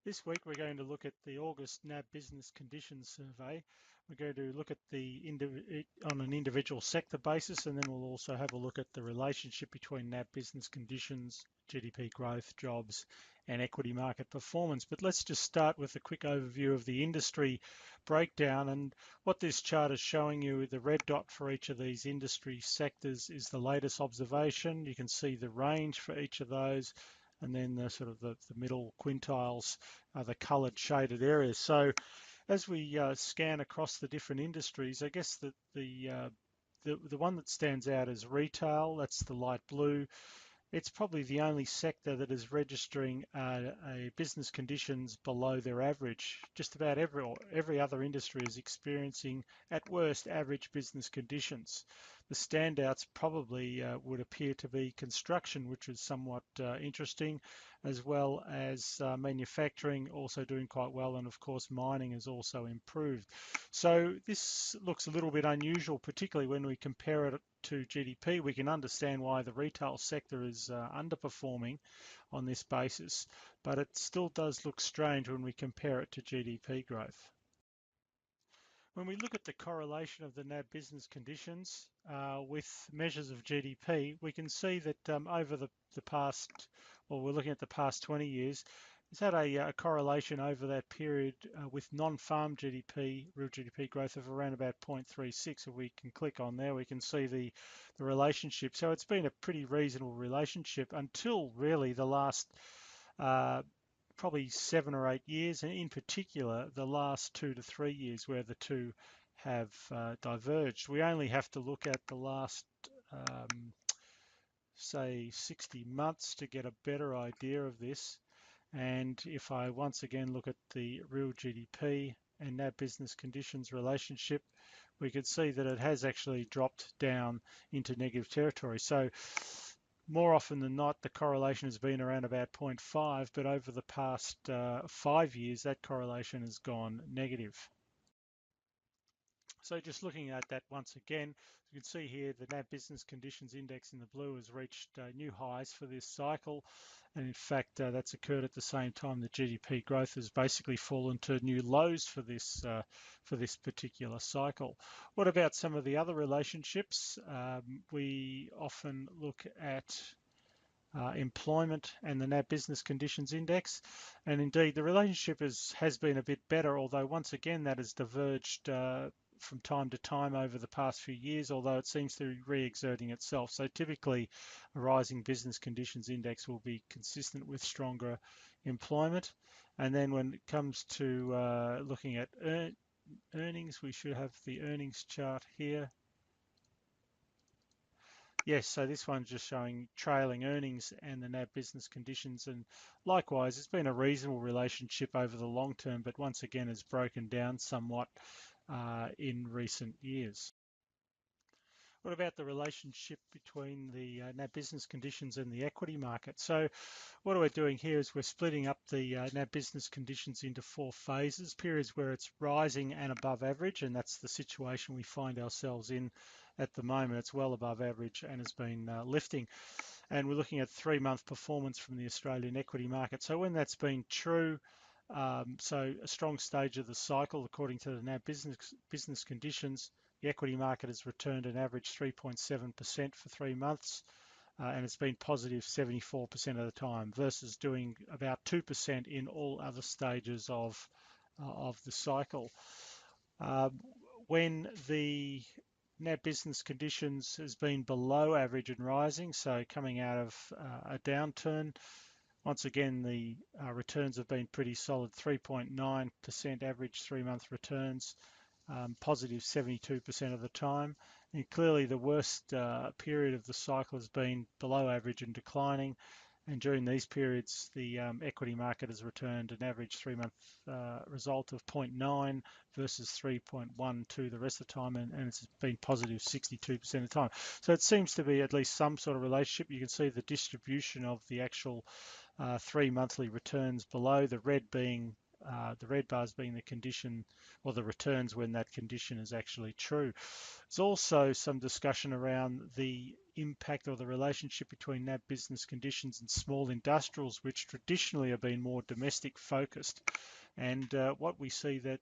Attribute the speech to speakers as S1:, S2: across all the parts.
S1: This week we're going to look at the August NAB Business Conditions Survey. We're going to look at on an individual sector basis, and then we'll also have a look at the relationship between NAB business conditions, GDP growth, jobs, and equity market performance. But let's just start with a quick overview of the industry breakdown. And what this chart is showing you, the red dot for each of these industry sectors is the latest observation. You can see the range for each of those, and then the middle quintiles are the coloured shaded areas. So as we scan across the different industries, I guess that the one that stands out is retail. That's the light blue. It's probably the only sector that is registering a business conditions below their average. Just about every other industry is experiencing, at worst, average business conditions. The standouts probably would appear to be construction, which is somewhat interesting, as well as manufacturing also doing quite well, and of course mining has also improved. So this looks a little bit unusual, particularly when we compare it to GDP. We can understand why the retail sector is underperforming on this basis, but it still does look strange when we compare it to GDP growth. When we look at the correlation of the NAB business conditions with measures of GDP, we can see that over the past, well, we're looking at the past 20 years, it's had a correlation over that period with non-farm GDP, real GDP growth of around about 0.36. If we can click on there, we can see the relationship. So it's been a pretty reasonable relationship until really the last probably 7 or 8 years, and in particular the last 2 to 3 years where the two have diverged. We only have to look at the last say 60 months to get a better idea of this. And if I once again look at the real GDP and NAB business conditions relationship, we could see that it has actually dropped down into negative territory. So more often than not, the correlation has been around about 0.5, but over the past 5 years, that correlation has gone negative. So just looking at that once again, you can see here the NAB Business Conditions Index in the blue has reached new highs for this cycle. And in fact, that's occurred at the same time that GDP growth has basically fallen to new lows for this particular cycle. What about some of the other relationships? We often look at employment and the NAB Business Conditions Index. And indeed, the relationship has been a bit better, although once again that has diverged from time to time over the past few years, although it seems to be re-exerting itself. So typically a rising business conditions index will be consistent with stronger employment. And then when it comes to looking at earnings, we should have the earnings chart here. Yes, so this one's just showing trailing earnings and the NAB business conditions, and likewise it's been a reasonable relationship over the long term, but once again has broken down somewhat in recent years. What about the relationship between the NAB business conditions and the equity market? So what we're doing here is we're splitting up the NAB business conditions into 4 phases, periods where it's rising and above average, and that's the situation we find ourselves in at the moment. It's well above average and has been lifting. And we're looking at 3-month performance from the Australian equity market. So when that's been true, so a strong stage of the cycle according to the NAB business conditions, the equity market has returned an average 3.7% for 3 months, and it's been positive 74% of the time versus doing about 2% in all other stages of the cycle. When the NAB business conditions has been below average and rising, so coming out of a downturn, once again, the returns have been pretty solid, 3.9% average 3-month returns, positive 72% of the time. And clearly the worst period of the cycle has been below average and declining. And during these periods, the equity market has returned an average 3-month result of 0.9 versus 3.12 the rest of the time, and it's been positive 62% of the time. So it seems to be at least some sort of relationship. You can see the distribution of the actual 3 monthly returns below, the red bars being the condition or the returns when that condition is actually true. There's also some discussion around the impact or the relationship between NAB business conditions and small industrials, which traditionally have been more domestic focused. And what we see that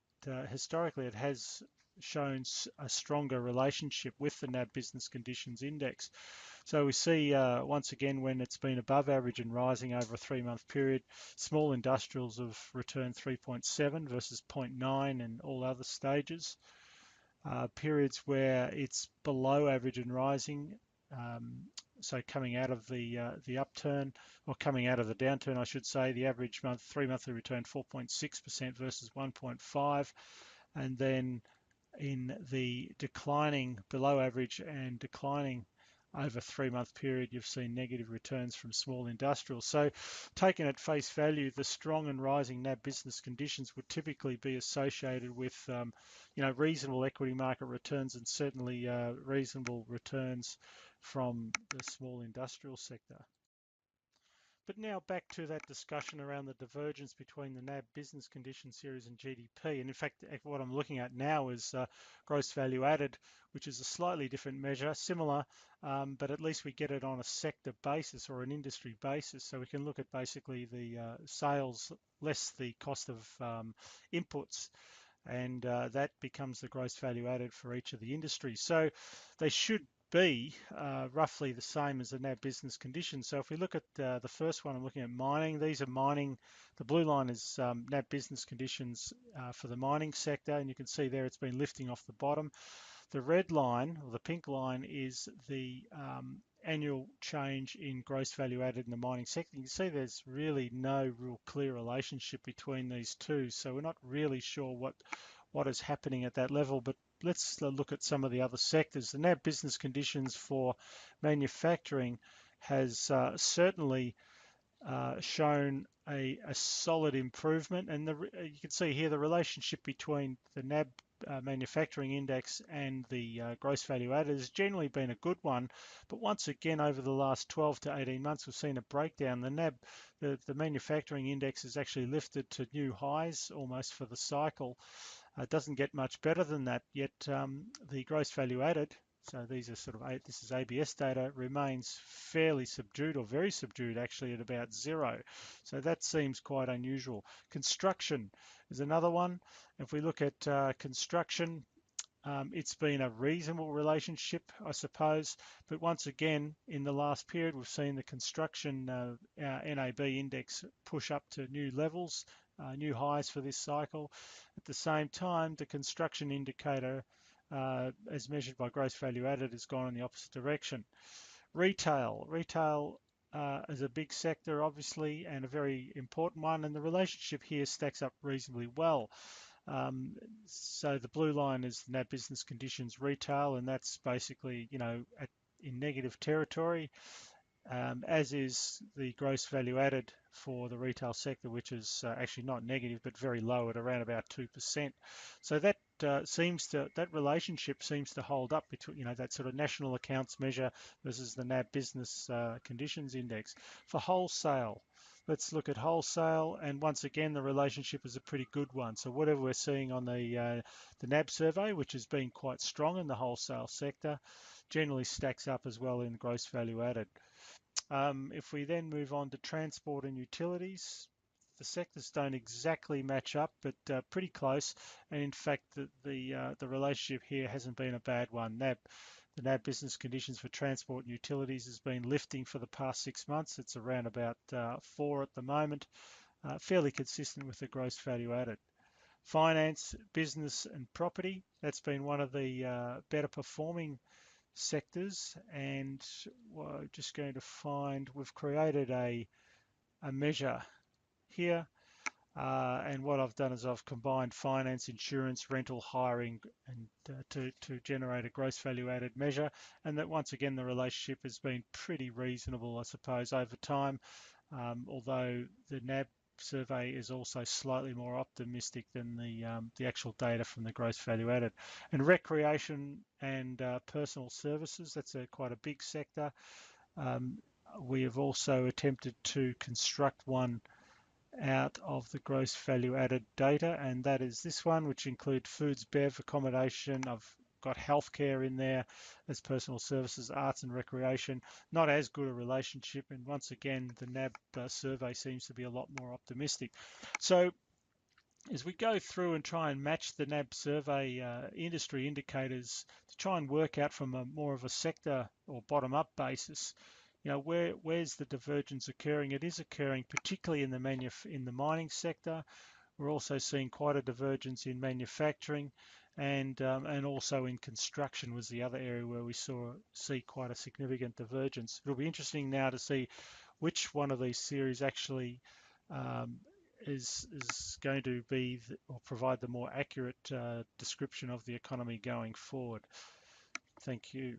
S1: historically it has shown a stronger relationship with the NAB business conditions index. So we see once again when it's been above average and rising over a 3-month period, small industrials have returned 3.7 versus 0.9 in all other stages. Periods where it's below average and rising, so coming out of the upturn, or coming out of the downturn, I should say, the average 3-monthly return 4.6% versus 1.5, and then in the declining below average and declining over a 3-month period, you've seen negative returns from small industrials. So taken at face value, the strong and rising NAB business conditions would typically be associated with reasonable equity market returns and certainly reasonable returns from the small industrial sector. But now back to that discussion around the divergence between the NAB business condition series and GDP. And in fact, what I'm looking at now is gross value added, which is a slightly different measure, similar, but at least we get it on a sector basis or an industry basis. So we can look at basically the sales less the cost of inputs, and that becomes the gross value added for each of the industries. So they should be roughly the same as the NAB business conditions. So if we look at the first one, I'm looking at mining. These are mining. The blue line is NAB business conditions for the mining sector, and you can see there it's been lifting off the bottom. The red line, or the pink line, is the annual change in gross value added in the mining sector. You can see there's really no real clear relationship between these two, so we're not really sure what is happening at that level. But let's look at some of the other sectors. The NAB business conditions for manufacturing has certainly shown a solid improvement, and you can see here the relationship between the NAB manufacturing index and the gross value added has generally been a good one, but once again over the last 12 to 18 months we've seen a breakdown. The NAB, the manufacturing index, has actually lifted to new highs almost for the cycle. It doesn't get much better than that, yet the gross value added, so these are this is ABS data, remains fairly subdued, or very subdued actually, at about 0. So that seems quite unusual. Construction is another one. If we look at construction, it's been a reasonable relationship, I suppose, but once again in the last period we've seen the construction NAB index push up to new levels, new highs for this cycle. At the same time, the construction indicator, as measured by gross value added, has gone in the opposite direction. Retail is a big sector, obviously, and a very important one, and the relationship here stacks up reasonably well. So the blue line is NAB business conditions retail, and that's basically, in negative territory, as is the gross value added for the retail sector, which is actually not negative, but very low at around about 2%. So that that relationship seems to hold up between, that sort of national accounts measure versus the NAB business conditions index. For wholesale, let's look at wholesale, and once again the relationship is a pretty good one. So whatever we're seeing on the NAB survey, which has been quite strong in the wholesale sector, generally stacks up as well in gross value added. If we then move on to transport and utilities, the sectors don't exactly match up, but pretty close. And in fact, the relationship here hasn't been a bad one. The NAB business conditions for transport and utilities has been lifting for the past 6 months. It's around about 4 at the moment, fairly consistent with the gross value added. Finance, business and property, that's been one of the better performing sectors, and we're just going to find, we've created a measure here, and what I've done is I've combined finance, insurance, rental, hiring, and to generate a gross value added measure, and that once again the relationship has been pretty reasonable, I suppose, over time, although the NAB survey is also slightly more optimistic than the actual data from the gross value added. And recreation and personal services, that's quite a big sector. We have also attempted to construct one out of the gross value added data, and that is this one, which includes foods, bev, accommodation. I've got healthcare in there as personal services, arts and recreation, not as good a relationship. And once again, the NAB survey seems to be a lot more optimistic. So as we go through and try and match the NAB survey industry indicators to try and work out from a more of a sector or bottom-up basis, where's the divergence occurring? It is occurring particularly in the mining sector. We're also seeing quite a divergence in manufacturing, and also in construction was the other area where we see quite a significant divergence. It'll be interesting now to see which one of these series actually um, is going to be or provide the more accurate description of the economy going forward. Thank you.